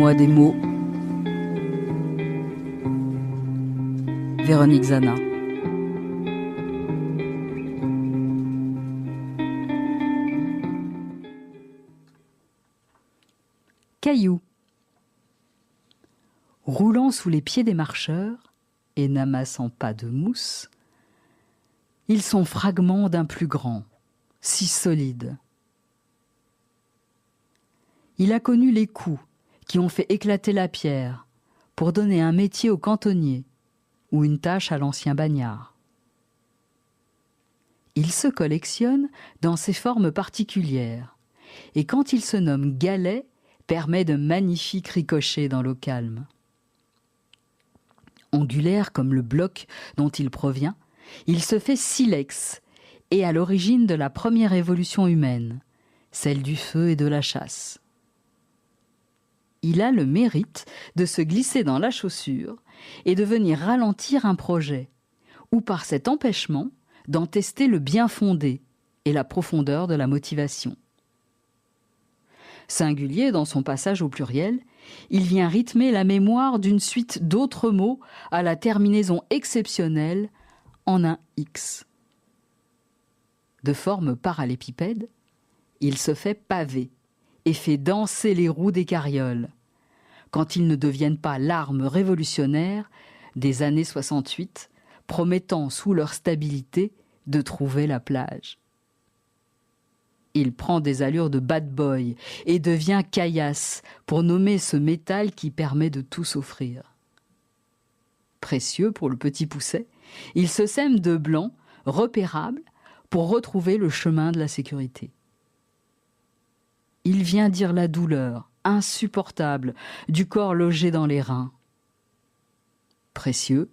Apprenez-moi des mots. Véronique Zana. Cailloux. Roulant sous les pieds des marcheurs et n'amassant pas de mousse, ils sont fragments d'un plus grand, si solide. Il a connu les coups qui ont fait éclater la pierre pour donner un métier au cantonnier ou une tâche à l'ancien bagnard. Il se collectionne dans ses formes particulières et quand il se nomme galet, permet de magnifiques ricochets dans l'eau calme. Angulaire comme le bloc dont il provient, il se fait silex et à l'origine de la première évolution humaine, celle du feu et de la chasse. Il a le mérite de se glisser dans la chaussure et de venir ralentir un projet, ou par cet empêchement, d'en tester le bien fondé et la profondeur de la motivation. Singulier dans son passage au pluriel, il vient rythmer la mémoire d'une suite d'autres mots à la terminaison exceptionnelle en un X. De forme parallépipède, il se fait paver et fait danser les roues des carrioles, quand ils ne deviennent pas l'arme révolutionnaire des années 68, promettant sous leur stabilité de trouver la plage. Il prend des allures de bad boy et devient caillasse pour nommer ce métal qui permet de tout s'offrir. Précieux pour le petit pousset, il se sème de blanc, repérable, pour retrouver le chemin de la sécurité. Il vient dire la douleur, insupportable, du corps logé dans les reins. Précieux,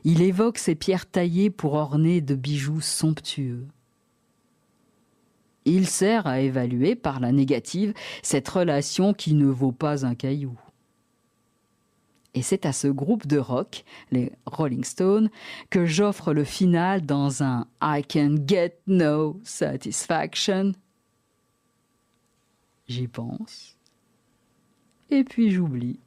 il évoque ces pierres taillées pour orner de bijoux somptueux. Il sert à évaluer par la négative cette relation qui ne vaut pas un caillou. Et c'est à ce groupe de rock, les Rolling Stones, que j'offre le final dans un I can get no satisfaction. J'y pense, et puis j'oublie.